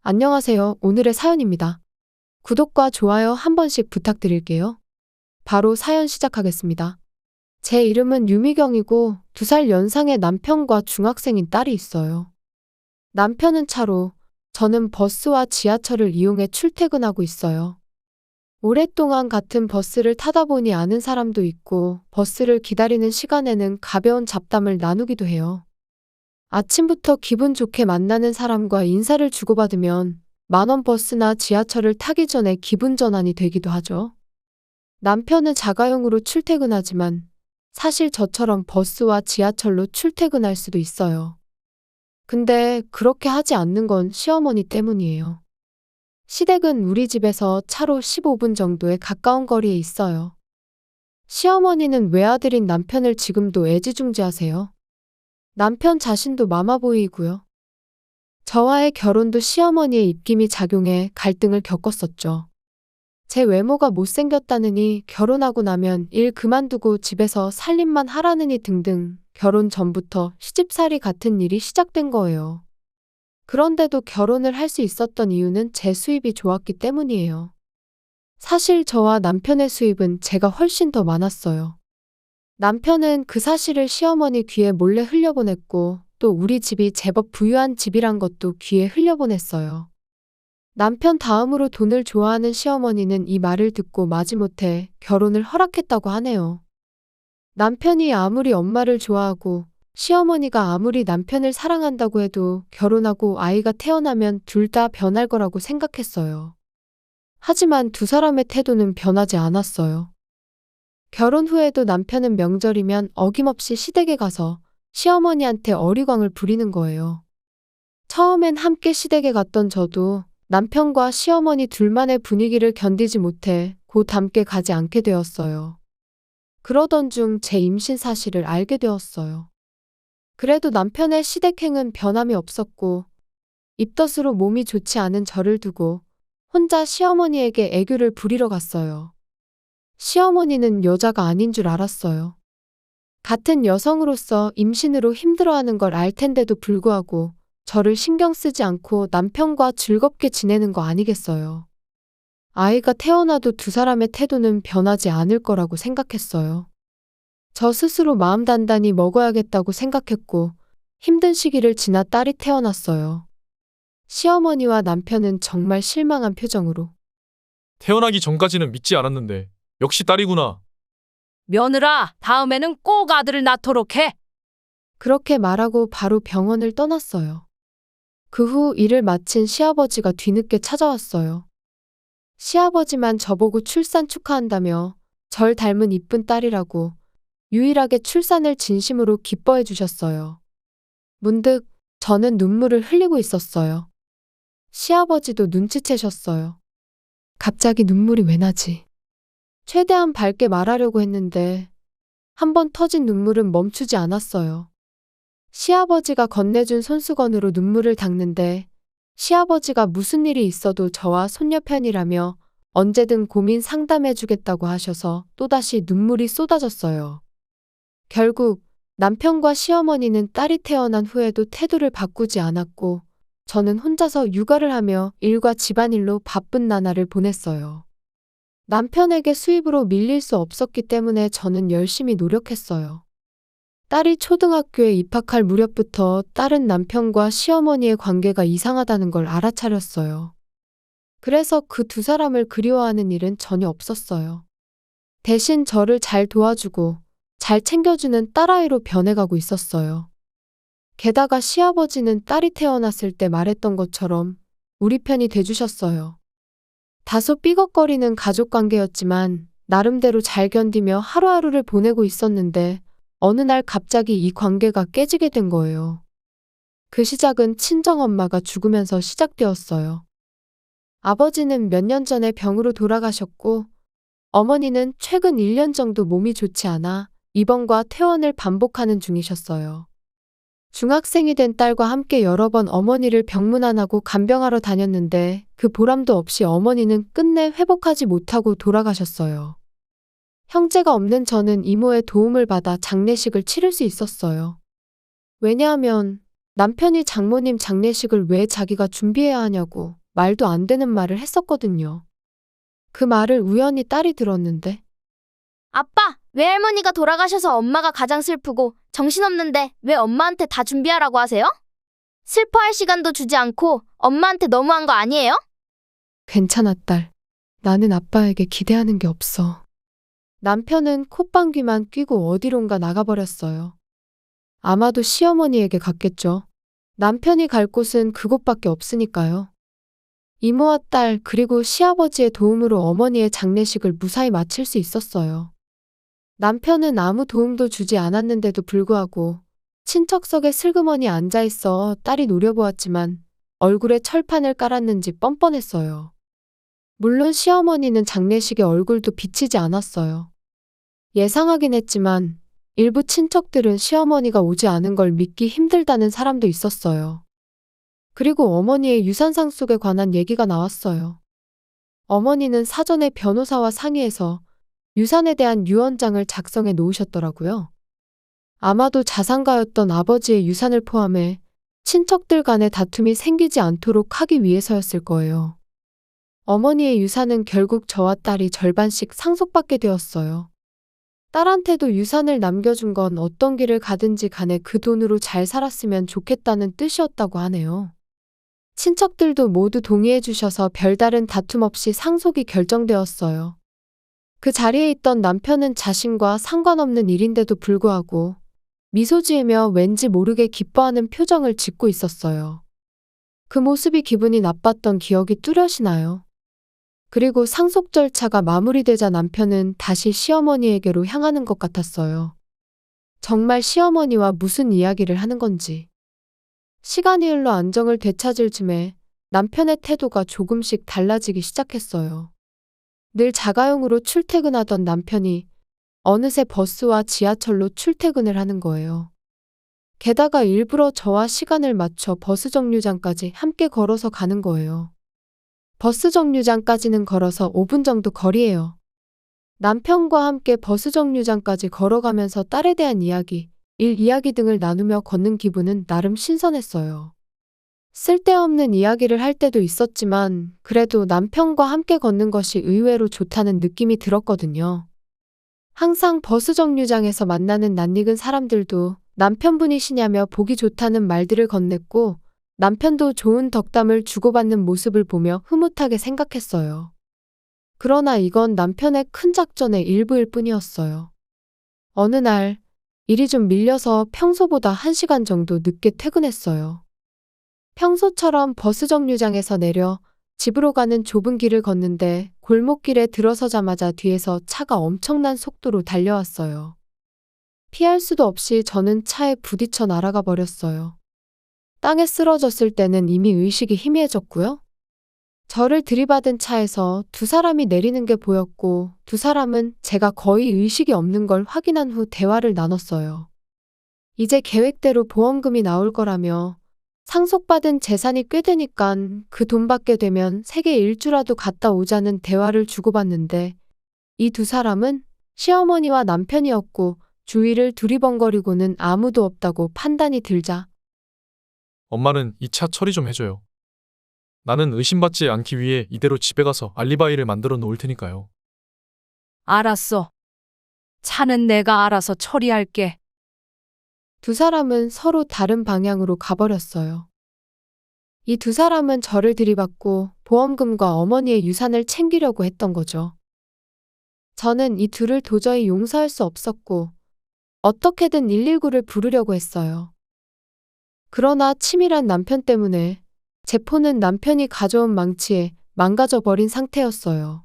안녕하세요. 오늘의 사연입니다. 구독과 좋아요 한 번씩 부탁드릴게요. 바로 사연 시작하겠습니다. 제 이름은 유미경이고 2살 연상의 남편과 중학생인 딸이 있어요. 남편은 차로, 저는 버스와 지하철을 이용해 출퇴근하고 있어요. 오랫동안 같은 버스를 타다 보니 아는 사람도 있고 버스를 기다리는 시간에는 가벼운 잡담을 나누기도 해요. 아침부터 기분 좋게 만나는 사람과 인사를 주고받으면 만원 버스나 지하철을 타기 전에 기분 전환이 되기도 하죠. 남편은 자가용으로 출퇴근하지만 사실 저처럼 버스와 지하철로 출퇴근할 수도 있어요. 근데 그렇게 하지 않는 건 시어머니 때문이에요. 시댁은 우리 집에서 차로 15분 정도에 가까운 거리에 있어요. 시어머니는 외아들인 남편을 지금도 애지중지하세요. 남편 자신도 마마보이고요. 저와의 결혼도 시어머니의 입김이 작용해 갈등을 겪었었죠. 제 외모가 못생겼다느니 결혼하고 나면 일 그만두고 집에서 살림만 하라느니 등등 결혼 전부터 시집살이 같은 일이 시작된 거예요. 그런데도 결혼을 할 수 있었던 이유는 제 수입이 좋았기 때문이에요. 사실 저와 남편의 수입은 제가 훨씬 더 많았어요. 남편은 그 사실을 시어머니 귀에 몰래 흘려보냈고 또 우리 집이 제법 부유한 집이란 것도 귀에 흘려보냈어요. 남편 다음으로 돈을 좋아하는 시어머니는 이 말을 듣고 마지못해 결혼을 허락했다고 하네요. 남편이 아무리 엄마를 좋아하고 시어머니가 아무리 남편을 사랑한다고 해도 결혼하고 아이가 태어나면 둘 다 변할 거라고 생각했어요. 하지만 두 사람의 태도는 변하지 않았어요. 결혼 후에도 남편은 명절이면 어김없이 시댁에 가서 시어머니한테 어리광을 부리는 거예요. 처음엔 함께 시댁에 갔던 저도 남편과 시어머니 둘만의 분위기를 견디지 못해 곧 함께 가지 않게 되었어요. 그러던 중 제 임신 사실을 알게 되었어요. 그래도 남편의 시댁행은 변함이 없었고 입덧으로 몸이 좋지 않은 저를 두고 혼자 시어머니에게 애교를 부리러 갔어요. 시어머니는 여자가 아닌 줄 알았어요. 같은 여성으로서 임신으로 힘들어하는 걸 알 텐데도 불구하고 저를 신경 쓰지 않고 남편과 즐겁게 지내는 거 아니겠어요. 아이가 태어나도 두 사람의 태도는 변하지 않을 거라고 생각했어요. 저 스스로 마음 단단히 먹어야겠다고 생각했고 힘든 시기를 지나 딸이 태어났어요. 시어머니와 남편은 정말 실망한 표정으로 태어나기 전까지는 믿지 않았는데 역시 딸이구나. 며느라, 다음에는 꼭 아들을 낳도록 해. 그렇게 말하고 바로 병원을 떠났어요. 그 후 일을 마친 시아버지가 뒤늦게 찾아왔어요. 시아버지만 저보고 출산 축하한다며 절 닮은 이쁜 딸이라고 유일하게 출산을 진심으로 기뻐해 주셨어요. 문득 저는 눈물을 흘리고 있었어요. 시아버지도 눈치채셨어요. 갑자기 눈물이 왜 나지? 최대한 밝게 말하려고 했는데 한 번 터진 눈물은 멈추지 않았어요. 시아버지가 건네준 손수건으로 눈물을 닦는데 시아버지가 무슨 일이 있어도 저와 손녀 편이라며 언제든 고민 상담해주겠다고 하셔서 또다시 눈물이 쏟아졌어요. 결국 남편과 시어머니는 딸이 태어난 후에도 태도를 바꾸지 않았고 저는 혼자서 육아를 하며 일과 집안일로 바쁜 나날을 보냈어요. 남편에게 수입으로 밀릴 수 없었기 때문에 저는 열심히 노력했어요. 딸이 초등학교에 입학할 무렵부터 딸은 남편과 시어머니의 관계가 이상하다는 걸 알아차렸어요. 그래서 그 두 사람을 그리워하는 일은 전혀 없었어요. 대신 저를 잘 도와주고 잘 챙겨주는 딸아이로 변해가고 있었어요. 게다가 시아버지는 딸이 태어났을 때 말했던 것처럼 우리 편이 돼주셨어요. 다소 삐걱거리는 가족관계였지만 나름대로 잘 견디며 하루하루를 보내고 있었는데 어느 날 갑자기 이 관계가 깨지게 된 거예요. 그 시작은 친정엄마가 죽으면서 시작되었어요. 아버지는 몇 년 전에 병으로 돌아가셨고 어머니는 최근 1년 정도 몸이 좋지 않아 입원과 퇴원을 반복하는 중이셨어요. 중학생이 된 딸과 함께 여러 번 어머니를 병문안하고 간병하러 다녔는데 그 보람도 없이 어머니는 끝내 회복하지 못하고 돌아가셨어요. 형제가 없는 저는 이모의 도움을 받아 장례식을 치를 수 있었어요. 왜냐하면 남편이 장모님 장례식을 왜 자기가 준비해야 하냐고 말도 안 되는 말을 했었거든요. 그 말을 우연히 딸이 들었는데 아빠, 외할머니가 돌아가셔서 엄마가 가장 슬프고 정신없는데 왜 엄마한테 다 준비하라고 하세요? 슬퍼할 시간도 주지 않고 엄마한테 너무한 거 아니에요? 괜찮아 딸. 나는 아빠에게 기대하는 게 없어. 남편은 콧방귀만 뀌고 어디론가 나가버렸어요. 아마도 시어머니에게 갔겠죠. 남편이 갈 곳은 그곳밖에 없으니까요. 이모와 딸 그리고 시아버지의 도움으로 어머니의 장례식을 무사히 마칠 수 있었어요. 남편은 아무 도움도 주지 않았는데도 불구하고 친척석에 슬그머니 앉아있어 딸이 노려보았지만 얼굴에 철판을 깔았는지 뻔뻔했어요. 물론 시어머니는 장례식에 얼굴도 비치지 않았어요. 예상하긴 했지만 일부 친척들은 시어머니가 오지 않은 걸 믿기 힘들다는 사람도 있었어요. 그리고 어머니의 유산 상속에 관한 얘기가 나왔어요. 어머니는 사전에 변호사와 상의해서 유산에 대한 유언장을 작성해 놓으셨더라고요. 아마도 자산가였던 아버지의 유산을 포함해 친척들 간의 다툼이 생기지 않도록 하기 위해서였을 거예요. 어머니의 유산은 결국 저와 딸이 절반씩 상속받게 되었어요. 딸한테도 유산을 남겨준 건 어떤 길을 가든지 간에 그 돈으로 잘 살았으면 좋겠다는 뜻이었다고 하네요. 친척들도 모두 동의해 주셔서 별다른 다툼 없이 상속이 결정되었어요. 그 자리에 있던 남편은 자신과 상관없는 일인데도 불구하고 미소 지으며 왠지 모르게 기뻐하는 표정을 짓고 있었어요. 그 모습이 기분이 나빴던 기억이 뚜렷이 나요. 그리고 상속 절차가 마무리되자 남편은 다시 시어머니에게로 향하는 것 같았어요. 정말 시어머니와 무슨 이야기를 하는 건지. 시간이 흘러 안정을 되찾을 즈음에 남편의 태도가 조금씩 달라지기 시작했어요. 늘 자가용으로 출퇴근하던 남편이 어느새 버스와 지하철로 출퇴근을 하는 거예요. 게다가 일부러 저와 시간을 맞춰 버스 정류장까지 함께 걸어서 가는 거예요. 버스 정류장까지는 걸어서 5분 정도 거리예요. 남편과 함께 버스 정류장까지 걸어가면서 딸에 대한 이야기, 일 이야기 등을 나누며 걷는 기분은 나름 신선했어요. 쓸데없는 이야기를 할 때도 있었지만 그래도 남편과 함께 걷는 것이 의외로 좋다는 느낌이 들었거든요. 항상 버스 정류장에서 만나는 낯익은 사람들도 남편분이시냐며 보기 좋다는 말들을 건넸고 남편도 좋은 덕담을 주고받는 모습을 보며 흐뭇하게 생각했어요. 그러나 이건 남편의 큰 작전의 일부일 뿐이었어요. 어느 날 일이 좀 밀려서 평소보다 1시간 정도 늦게 퇴근했어요. 평소처럼 버스 정류장에서 내려 집으로 가는 좁은 길을 걷는데 골목길에 들어서자마자 뒤에서 차가 엄청난 속도로 달려왔어요. 피할 수도 없이 저는 차에 부딪혀 날아가 버렸어요. 땅에 쓰러졌을 때는 이미 의식이 희미해졌고요. 저를 들이받은 차에서 두 사람이 내리는 게 보였고 두 사람은 제가 거의 의식이 없는 걸 확인한 후 대화를 나눴어요. 이제 계획대로 보험금이 나올 거라며 상속받은 재산이 꽤 되니깐 그 돈 받게 되면 세계 일주라도 갔다 오자는 대화를 주고받는데 이 두 사람은 시어머니와 남편이었고 주위를 두리번거리고는 아무도 없다고 판단이 들자 엄마는 이 차 처리 좀 해줘요. 나는 의심받지 않기 위해 이대로 집에 가서 알리바이를 만들어 놓을 테니까요. 알았어. 차는 내가 알아서 처리할게. 두 사람은 서로 다른 방향으로 가버렸어요. 이 두 사람은 저를 들이받고 보험금과 어머니의 유산을 챙기려고 했던 거죠. 저는 이 둘을 도저히 용서할 수 없었고 어떻게든 119를 부르려고 했어요. 그러나 치밀한 남편 때문에 제 폰은 남편이 가져온 망치에 망가져 버린 상태였어요.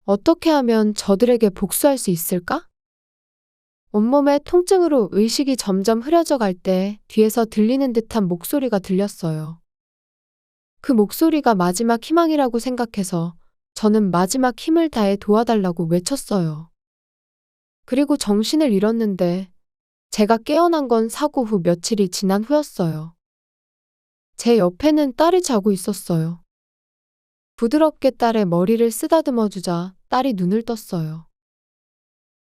어떻게 하면 저들에게 복수할 수 있을까? 온몸의 통증으로 의식이 점점 흐려져 갈 때 뒤에서 들리는 듯한 목소리가 들렸어요. 그 목소리가 마지막 희망이라고 생각해서 저는 마지막 힘을 다해 도와달라고 외쳤어요. 그리고 정신을 잃었는데 제가 깨어난 건 사고 후 며칠이 지난 후였어요. 제 옆에는 딸이 자고 있었어요. 부드럽게 딸의 머리를 쓰다듬어 주자 딸이 눈을 떴어요.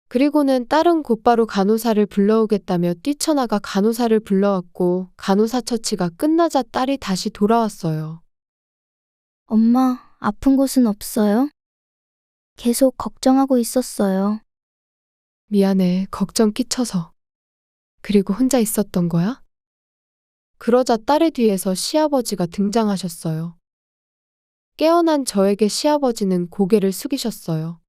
그리고는 딸은 곧바로 간호사를 불러오겠다며 뛰쳐나가 간호사를 불러왔고 간호사 처치가 끝나자 딸이 다시 돌아왔어요. 엄마, 아픈 곳은 없어요? 계속 걱정하고 있었어요. 미안해, 걱정 끼쳐서. 그리고 혼자 있었던 거야? 그러자 딸의 뒤에서 시아버지가 등장하셨어요. 깨어난 저에게 시아버지는 고개를 숙이셨어요.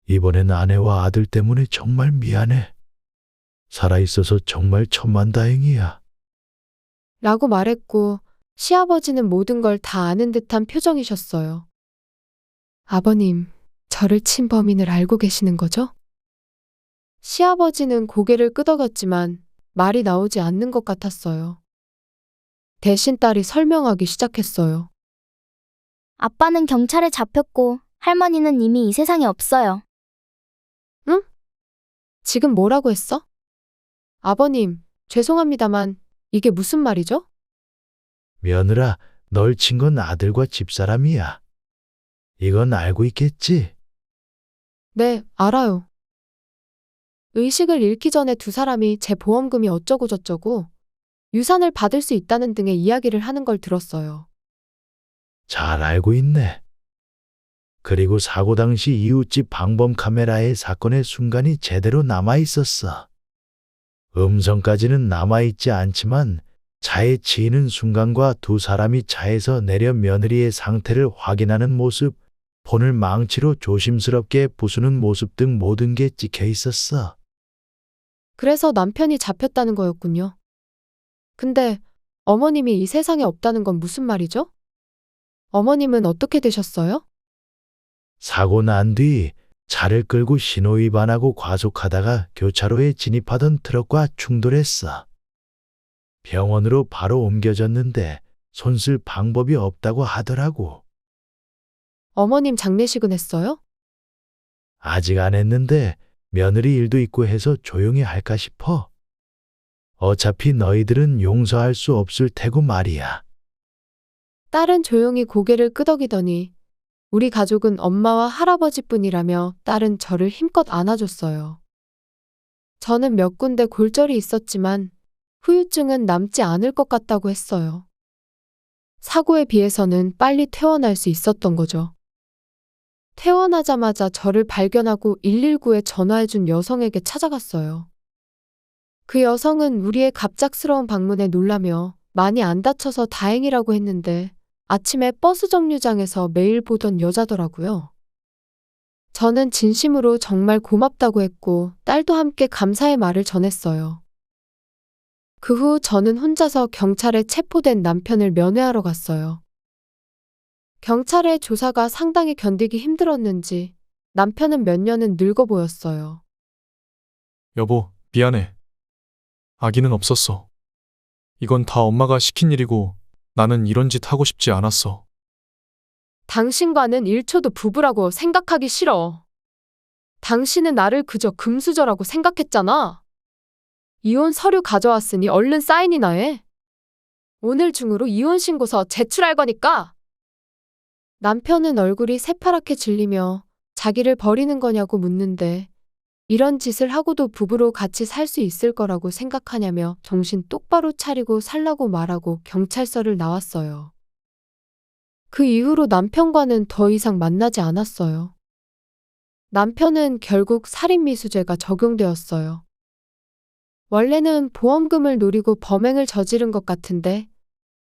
이번엔 아내와 아들 때문에 정말 미안해. 살아있어서 정말 천만다행이야. 라고 말했고 시아버지는 모든 걸 다 아는 듯한 표정이셨어요. 아버님, 저를 친 범인을 알고 계시는 거죠? 시아버지는 고개를 끄덕였지만 말이 나오지 않는 것 같았어요. 대신 딸이 설명하기 시작했어요. 아빠는 경찰에 잡혔고 할머니는 이미 이 세상에 없어요. 지금 뭐라고 했어? 아버님, 죄송합니다만 이게 무슨 말이죠? 며느라, 널 친 건 아들과 집사람이야. 이건 알고 있겠지? 네, 알아요. 의식을 잃기 전에 두 사람이 제 보험금이 어쩌고저쩌고 유산을 받을 수 있다는 등의 이야기를 하는 걸 들었어요. 잘 알고 있네. 그리고 사고 당시 이웃집 방범 카메라에 사건의 순간이 제대로 남아 있었어. 음성까지는 남아있지 않지만 차에 치이는 순간과 두 사람이 차에서 내려 며느리의 상태를 확인하는 모습, 폰을 망치로 조심스럽게 부수는 모습 등 모든 게 찍혀 있었어. 그래서 남편이 잡혔다는 거였군요. 근데 어머님이 이 세상에 없다는 건 무슨 말이죠? 어머님은 어떻게 되셨어요? 사고 난 뒤 차를 끌고 신호위반하고 과속하다가 교차로에 진입하던 트럭과 충돌했어. 병원으로 바로 옮겨졌는데 손쓸 방법이 없다고 하더라고. 어머님 장례식은 했어요? 아직 안 했는데 며느리 일도 있고 해서 조용히 할까 싶어. 어차피 너희들은 용서할 수 없을 테고 말이야. 딸은 조용히 고개를 끄덕이더니 우리 가족은 엄마와 할아버지뿐이라며 딸은 저를 힘껏 안아줬어요. 저는 몇 군데 골절이 있었지만 후유증은 남지 않을 것 같다고 했어요. 사고에 비해서는 빨리 퇴원할 수 있었던 거죠. 퇴원하자마자 저를 발견하고 119에 전화해준 여성에게 찾아갔어요. 그 여성은 우리의 갑작스러운 방문에 놀라며 많이 안 다쳐서 다행이라고 했는데 아침에 버스 정류장에서 매일 보던 여자더라고요. 저는 진심으로 정말 고맙다고 했고 딸도 함께 감사의 말을 전했어요. 그 후 저는 혼자서 경찰에 체포된 남편을 면회하러 갔어요. 경찰의 조사가 상당히 견디기 힘들었는지 남편은 몇 년은 늙어 보였어요. 여보, 미안해. 아기는 없었어. 이건 다 엄마가 시킨 일이고 나는 이런 짓 하고 싶지 않았어. 당신과는 1초도 부부라고 생각하기 싫어. 당신은 나를 그저 금수저라고 생각했잖아. 이혼 서류 가져왔으니 얼른 사인이나 해. 오늘 중으로 이혼 신고서 제출할 거니까. 남편은 얼굴이 새파랗게 질리며 자기를 버리는 거냐고 묻는데 이런 짓을 하고도 부부로 같이 살 수 있을 거라고 생각하냐며 정신 똑바로 차리고 살라고 말하고 경찰서를 나왔어요. 그 이후로 남편과는 더 이상 만나지 않았어요. 남편은 결국 살인미수죄가 적용되었어요. 원래는 보험금을 노리고 범행을 저지른 것 같은데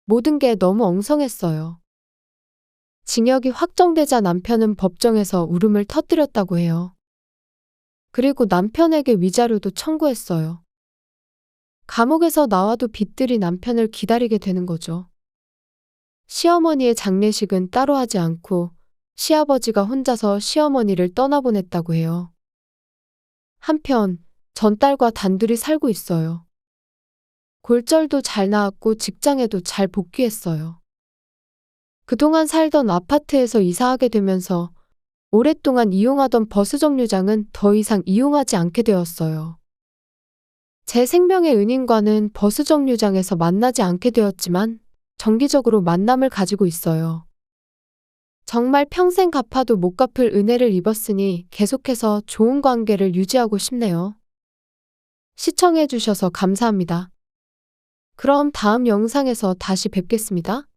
모든 게 너무 엉성했어요. 징역이 확정되자 남편은 법정에서 울음을 터뜨렸다고 해요. 그리고 남편에게 위자료도 청구했어요. 감옥에서 나와도 빚들이 남편을 기다리게 되는 거죠. 시어머니의 장례식은 따로 하지 않고 시아버지가 혼자서 시어머니를 떠나보냈다고 해요. 한편 전 딸과 단둘이 살고 있어요. 골절도 잘 나았고 직장에도 잘 복귀했어요. 그동안 살던 아파트에서 이사하게 되면서 오랫동안 이용하던 버스 정류장은 더 이상 이용하지 않게 되었어요. 제 생명의 은인과는 버스 정류장에서 만나지 않게 되었지만 정기적으로 만남을 가지고 있어요. 정말 평생 갚아도 못 갚을 은혜를 입었으니 계속해서 좋은 관계를 유지하고 싶네요. 시청해주셔서 감사합니다. 그럼 다음 영상에서 다시 뵙겠습니다.